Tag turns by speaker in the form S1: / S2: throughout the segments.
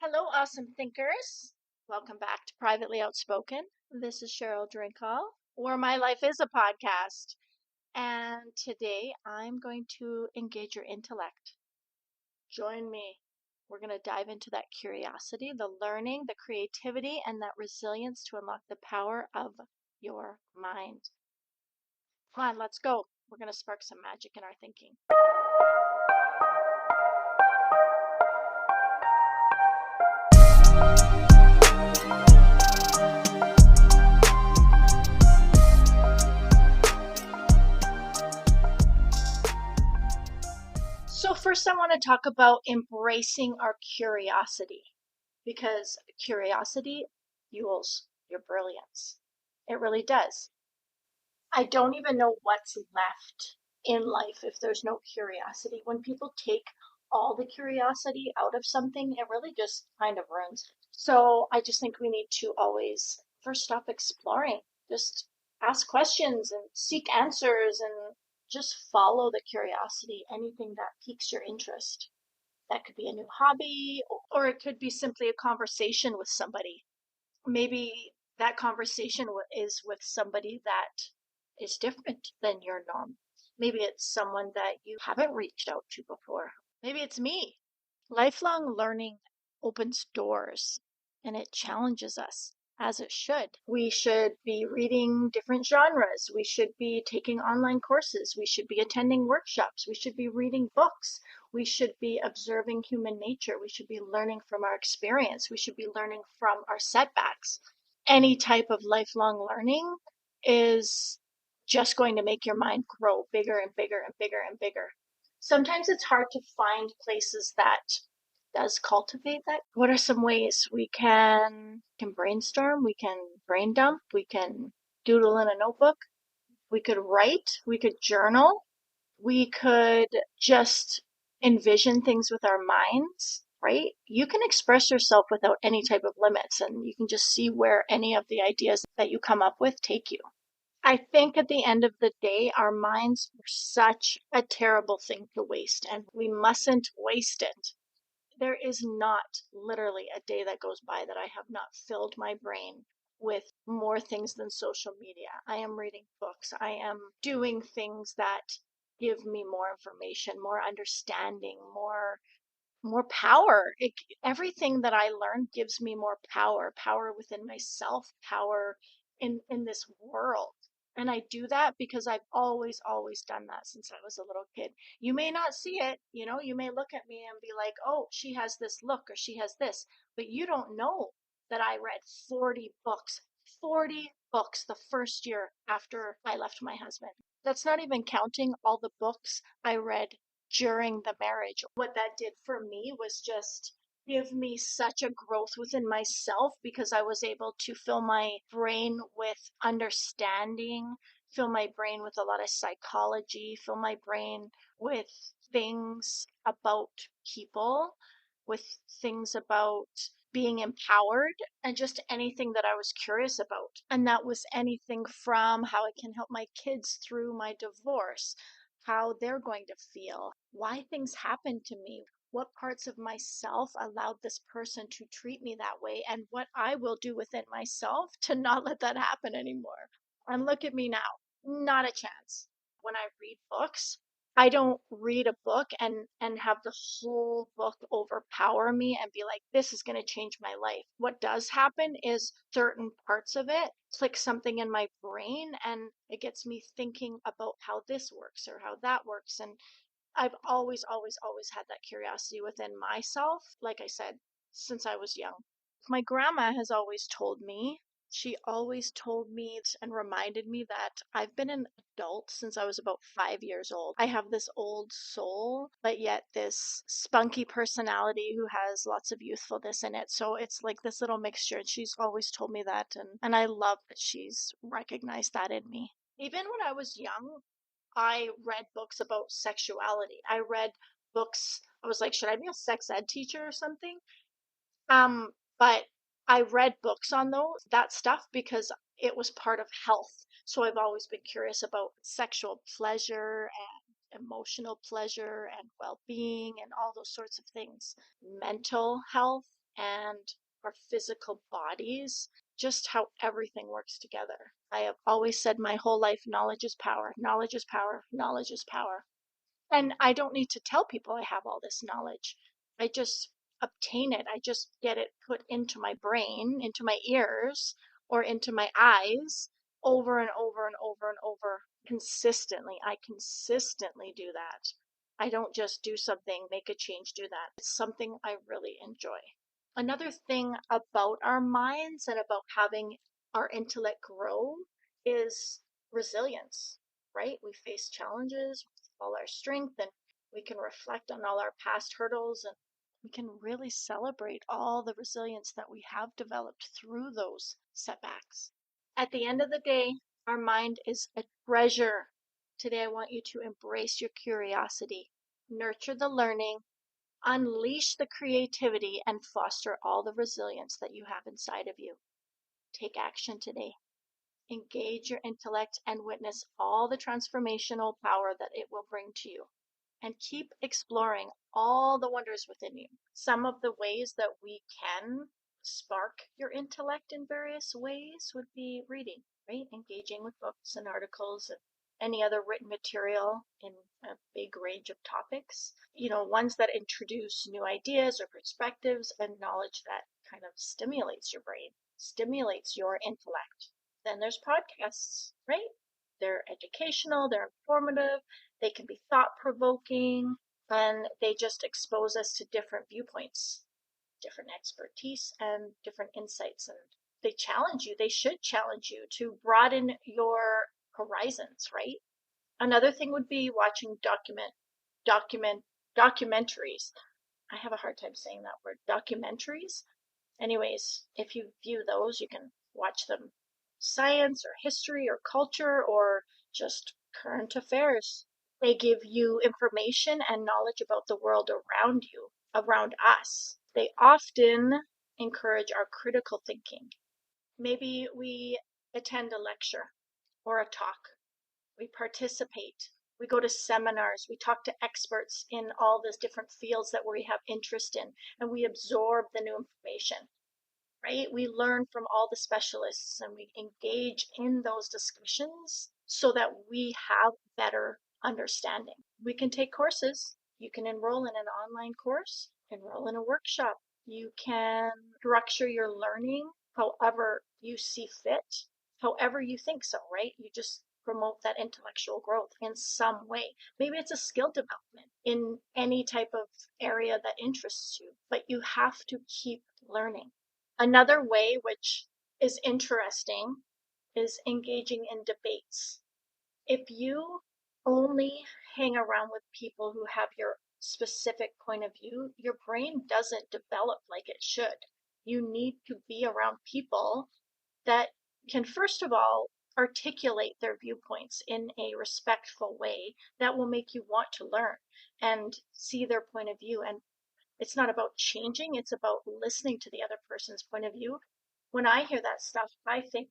S1: Hello, awesome thinkers. Welcome back to Privately Outspoken. This is Sheryl Drinkall, where my life is a podcast. And today I'm going to engage your intellect. Join me. We're going to dive into that curiosity, the learning, the creativity, and that resilience to unlock the power of your mind. Come on, let's go. We're going to spark some magic in our thinking. So, first, I want to talk about embracing our curiosity because curiosity fuels your brilliance. It really does. I don't even know what's left in life if there's no curiosity. When people take all the curiosity out of something, it really just kind of ruins it. So, I just think we need to always first stop exploring. Just ask questions and seek answers and just follow the curiosity, anything that piques your interest. That could be a new hobby, or it could be simply a conversation with somebody. Maybe that conversation is with somebody that is different than your norm. Maybe it's someone that you haven't reached out to before. Maybe it's me. Lifelong learning opens doors and it challenges us as it should. We should be reading different genres. We should be taking online courses. We should be attending workshops. We should be reading books. We should be observing human nature. We should be learning from our experience. We should be learning from our setbacks. Any type of lifelong learning is just going to make your mind grow bigger and bigger and bigger and bigger. Sometimes it's hard to find places that does cultivate that. What are some ways we can brainstorm, we can brain dump, we can doodle in a notebook, we could write, we could journal, we could just envision things with our minds, right? You can express yourself without any type of limits, and you can just see where any of the ideas that you come up with take you. I think at the end of the day, our minds are such a terrible thing to waste, and we mustn't waste it. There is not literally a day that goes by that I have not filled my brain with more things than social media. I am reading books. I am doing things that give me more information, more understanding, more power. Everything that I learn gives me more power within myself, power in this world. And I do that because I've always done that since I was a little kid. You may not see it, you may look at me and be like, oh, she has this look or she has this, but you don't know that I read 40 books the first year after I left my husband. That's not even counting all the books I read during the marriage. What that did for me was just give me such a growth within myself because I was able to fill my brain with understanding, fill my brain with a lot of psychology, fill my brain with things about people, with things about being empowered, and just anything that I was curious about. And that was anything from how it can help my kids through my divorce, how they're going to feel, why things happen to me, what parts of myself allowed this person to treat me that way, and what I will do within myself to not let that happen anymore. And look at me now, not a chance. When I read books, I don't read a book and have the whole book overpower me and be like, this is going to change my life. What does happen is certain parts of it click something in my brain and it gets me thinking about how this works or how that works. And I've always had that curiosity within myself, like I said, since I was young. My grandma has always told me, she always told me and reminded me that I've been an adult since I was about 5 years old. I have this old soul, but yet this spunky personality who has lots of youthfulness in it. So it's like this little mixture. And she's always told me that. And I love that she's recognized that in me. Even when I was young, I read books about sexuality. I read books. I was like, should I be a sex ed teacher or something? But I read books on that stuff because it was part of health. So I've always been curious about sexual pleasure and emotional pleasure and well-being and all those sorts of things. Mental health and our physical bodies, just how everything works together. I have always said my whole life, knowledge is power, knowledge is power, knowledge is power. And I don't need to tell people I have all this knowledge. I just obtain it. I just get it put into my brain, into my ears, or into my eyes over and over and over and over consistently. I consistently do that. I don't just do something, make a change, do that. It's something I really enjoy. Another thing about our minds and about having our intellect grow is resilience, right? We face challenges with all our strength, and we can reflect on all our past hurdles, and we can really celebrate all the resilience that we have developed through those setbacks. At the end of the day, our mind is a treasure. Today, I want you to embrace your curiosity, nurture the learning, unleash the creativity, and foster all the resilience that you have inside of you. Take action today. Engage your intellect and witness all the transformational power that it will bring to you. And keep exploring all the wonders within you. Some of the ways that we can spark your intellect in various ways would be reading, right? Engaging with books and articles and any other written material in a big range of topics. Ones that introduce new ideas or perspectives and knowledge that kind of stimulates your brain, stimulates your intellect. Then there's podcasts, right? They're educational, they're informative, they can be thought-provoking, and they just expose us to different viewpoints, different expertise, and different insights. And they challenge you. They should challenge you to broaden your horizons, right? Another thing would be watching documentaries. I have a hard time saying that word, documentaries. Anyways, if you view those, you can watch them science or history or culture or just current affairs. They give you information and knowledge about the world around you, around us. They often encourage our critical thinking. Maybe we attend a lecture or a talk. We participate. We go to seminars. We talk to experts in all these different fields that we have interest in, and we absorb the new information, right? We learn from all the specialists and we engage in those discussions so that we have better understanding. We can take courses. You can enroll in an online course, enroll in a workshop. You can structure your learning however you see fit, however you think so, right? You just promote that intellectual growth in some way. Maybe it's a skill development in any type of area that interests you, but you have to keep learning. Another way, which is interesting, is engaging in debates. If you only hang around with people who have your specific point of view, your brain doesn't develop like it should. You need to be around people that can, first of all, articulate their viewpoints in a respectful way that will make you want to learn and see their point of view. And it's not about changing, it's about listening to the other person's point of view. When I hear that stuff, I think,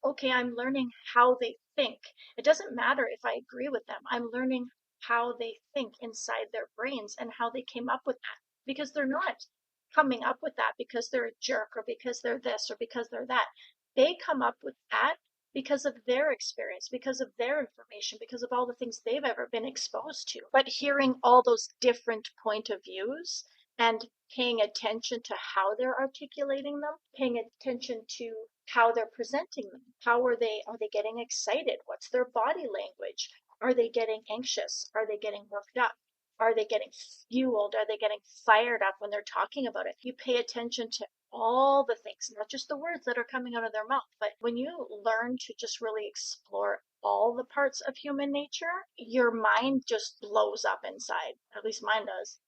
S1: okay, I'm learning how they think. It doesn't matter if I agree with them. I'm learning how they think inside their brains and how they came up with that. Because they're not coming up with that because they're a jerk or because they're this or because they're that. They come up with that because of their experience, because of their information, because of all the things they've ever been exposed to. But hearing all those different point of views and paying attention to how they're articulating them, paying attention to how they're presenting them. Are they getting excited? What's their body language? Are they getting anxious? Are they getting worked up? Are they getting fueled? Are they getting fired up when they're talking about it? You pay attention to all the things, not just the words that are coming out of their mouth, but when you learn to just really explore all the parts of human nature, your mind just blows up inside. At least mine does.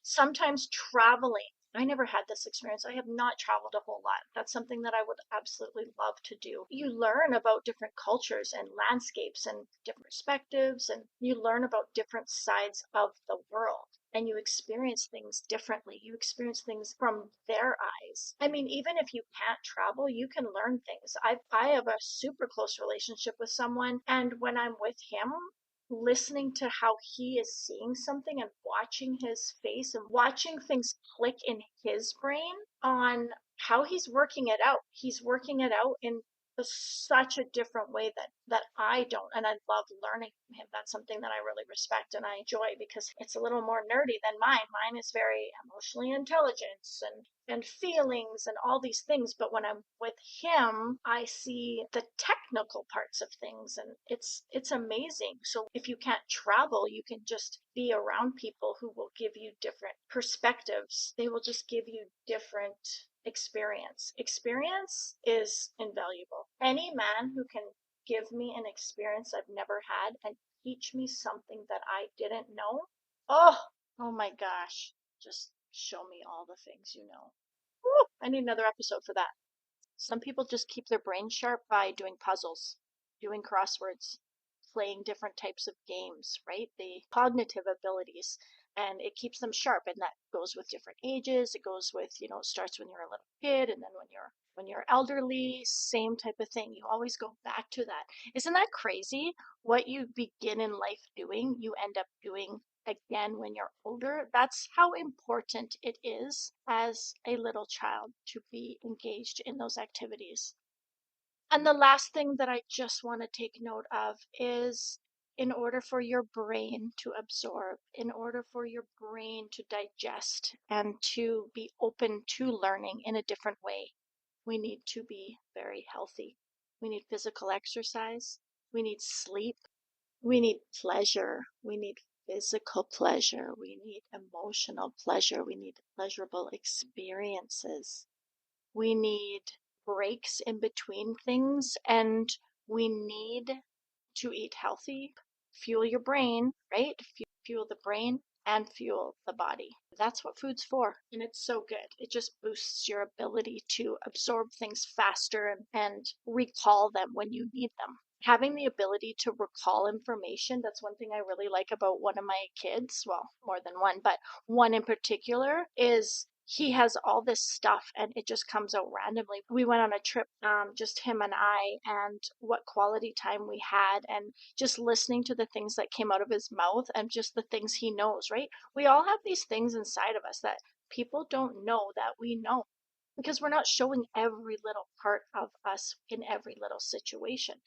S1: Sometimes traveling. I never had this experience. I have not traveled a whole lot. That's something that I would absolutely love to do. You learn about different cultures and landscapes and different perspectives, and you learn about different sides of the world. And you experience things differently. You experience things from their eyes. I mean, even if you can't travel, you can learn things. I have a super close relationship with someone, and when I'm with him, listening to how he is seeing something and watching his face and watching things click in his brain on how he's working it out. He's working it out in such a different way that I don't. And I love learning from him. That's something that I really respect and I enjoy because it's a little more nerdy than mine. Mine is very emotionally intelligent and feelings and all these things. But when I'm with him, I see the technical parts of things and it's amazing. So if you can't travel, you can just be around people who will give you different perspectives. They will just give you different experience. Experience is invaluable. Any man who can give me an experience I've never had and teach me something that I didn't know, oh my gosh, just show me all the things you know. Woo, I need another episode for that. Some people just keep their brain sharp by doing puzzles, doing crosswords, playing different types of games, right? The cognitive abilities, and it keeps them sharp. And that goes with different ages. It goes with, it starts when you're a little kid, and then when you're elderly, same type of thing. You always go back to that. Isn't that crazy? What you begin in life doing, you end up doing again when you're older. That's how important it is as a little child to be engaged in those activities. And the last thing that I just want to take note of is in order for your brain to absorb, in order for your brain to digest and to be open to learning in a different way, we need to be very healthy. We need physical exercise. We need sleep. We need pleasure. We need physical pleasure. We need emotional pleasure. We need pleasurable experiences. We need breaks in between things, and we need to eat healthy, fuel your brain, right? Fuel the brain and fuel the body. That's what food's for. And it's so good. It just boosts your ability to absorb things faster and recall them when you need them. Having the ability to recall information, that's one thing I really like about one of my kids. Well, more than one, but one in particular is he has all this stuff and it just comes out randomly. We went on a trip, just him and I, and what quality time we had, and just listening to the things that came out of his mouth and just the things he knows, right? We all have these things inside of us that people don't know that we know because we're not showing every little part of us in every little situation.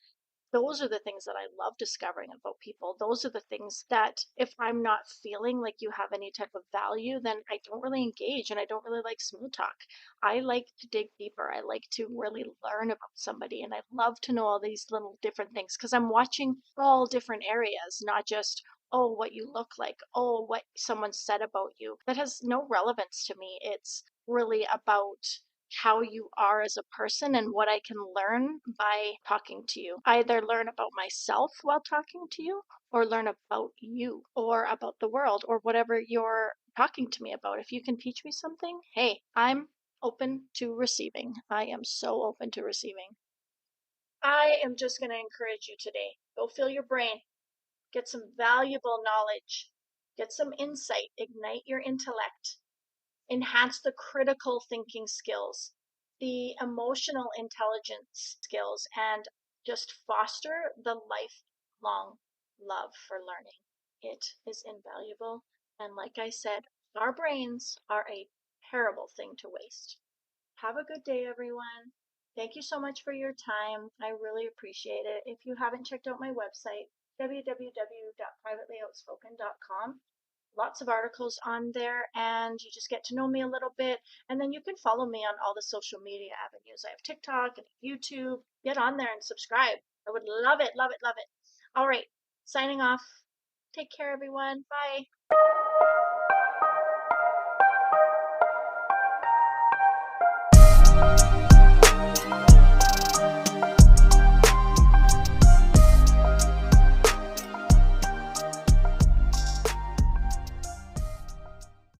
S1: Those are the things that I love discovering about people. Those are the things that if I'm not feeling like you have any type of value, then I don't really engage and I don't really like small talk. I like to dig deeper. I like to really learn about somebody and I love to know all these little different things because I'm watching all different areas, not just, oh, what you look like, oh, what someone said about you. That has no relevance to me. It's really about how you are as a person and what I can learn by talking to you. I either learn about myself while talking to you or learn about you or about the world or whatever you're talking to me about. If you can teach me something, hey, I'm open to receiving. I am so open to receiving. I am just going to encourage you today. Go fill your brain, get some valuable knowledge, get some insight, ignite your intellect, enhance the critical thinking skills, the emotional intelligence skills, and just foster the lifelong love for learning. It is invaluable. And like I said, our brains are a terrible thing to waste. Have a good day, everyone. Thank you so much for your time. I really appreciate it. If you haven't checked out my website, www.privatelyoutspoken.com, lots of articles on there and you just get to know me a little bit, and then you can follow me on all the social media avenues. I have TikTok and YouTube. Get on there and subscribe. I would love it, love it, love it. All right, signing off. Take care, everyone. Bye.